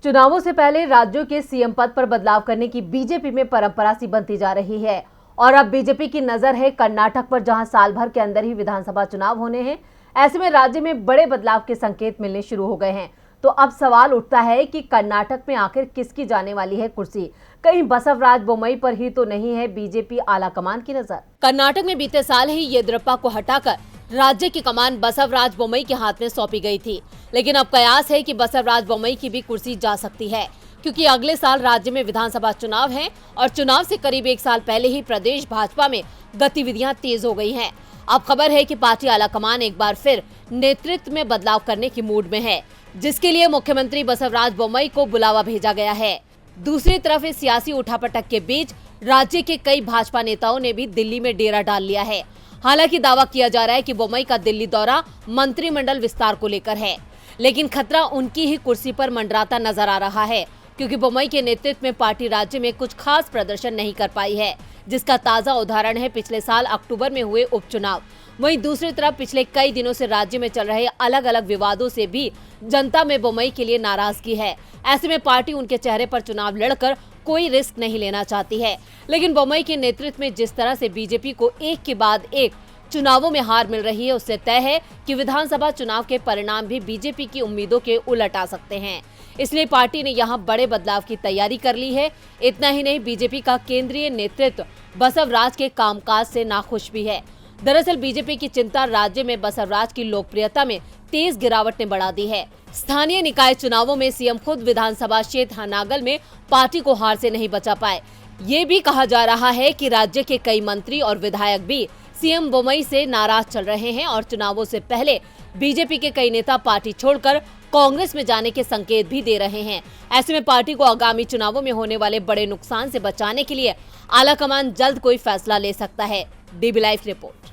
चुनावों से पहले राज्यों के सीएम पद पर बदलाव करने की बीजेपी में परंपरा सी बनती जा रही है और अब बीजेपी की नजर है कर्नाटक पर, जहां साल भर के अंदर ही विधानसभा चुनाव होने हैं। ऐसे में राज्य में बड़े बदलाव के संकेत मिलने शुरू हो गए हैं। तो अब सवाल उठता है कि कर्नाटक में आखिर किसकी जाने वाली है कुर्सी? कहीं बसवराज बोम्मई पर ही तो नहीं है बीजेपी आलाकमान की नजर? कर्नाटक में बीते साल ही येदियुरप्पा को हटाकर राज्य की कमान बसवराज बोम्मई के हाथ में सौंपी गई थी, लेकिन अब कयास है कि बसवराज बोम्मई की भी कुर्सी जा सकती है, क्योंकि अगले साल राज्य में विधानसभा चुनाव हैं और चुनाव से करीब एक साल पहले ही प्रदेश भाजपा में गतिविधियां तेज हो गई हैं। अब खबर है कि पार्टी आलाकमान एक बार फिर नेतृत्व में बदलाव करने की मूड में है, जिसके लिए मुख्यमंत्री बसवराज बोम्मई को बुलावा भेजा गया है। दूसरी तरफ इस सियासी उठापटक के बीच राज्य के कई भाजपा नेताओं ने भी दिल्ली में डेरा डाल लिया है। हालांकि दावा किया जा रहा है कि बोम्मई का दिल्ली दौरा मंत्रिमंडल विस्तार को लेकर है, लेकिन खतरा उनकी ही कुर्सी पर मंडराता नजर आ रहा है, क्योंकि बोम्मई के नेतृत्व में पार्टी राज्य में कुछ खास प्रदर्शन नहीं कर पाई है, जिसका ताजा उदाहरण है पिछले साल अक्टूबर में हुए उपचुनाव। वहीं दूसरी तरफ पिछले कई दिनों से राज्य में चल रहे अलग अलग विवादों से भी जनता में बोम्मई के लिए नाराजगी है। ऐसे में पार्टी उनके चेहरे पर चुनाव लड़कर कोई रिस्क नहीं लेना चाहती है, लेकिन बोम्मई के नेतृत्व में जिस तरह से बीजेपी को एक के बाद एक चुनावों में हार मिल रही है, उससे तय है कि विधानसभा चुनाव के परिणाम भी बीजेपी की उम्मीदों के उलट आ सकते हैं। इसलिए पार्टी ने यहां बड़े बदलाव की तैयारी कर ली है। इतना ही नहीं, बीजेपी का केंद्रीय नेतृत्व बसवराज के कामकाज से नाखुश भी है। दरअसल बीजेपी की चिंता राज्य में बसवराज की लोकप्रियता में तेज गिरावट ने बढ़ा दी है। स्थानीय निकाय चुनावों में सीएम खुद विधानसभा क्षेत्र हानागल में पार्टी को हार से नहीं बचा पाए। ये भी कहा जा रहा है कि राज्य के कई मंत्री और विधायक भी सीएम बोम्मई से नाराज चल रहे हैं और चुनावों से पहले बीजेपी के कई नेता पार्टी छोड़कर कांग्रेस में जाने के संकेत भी दे रहे हैं। ऐसे में पार्टी को आगामी चुनावों में होने वाले बड़े नुकसान से बचाने के लिए आलाकमान जल्द कोई फैसला ले सकता है। DB live report.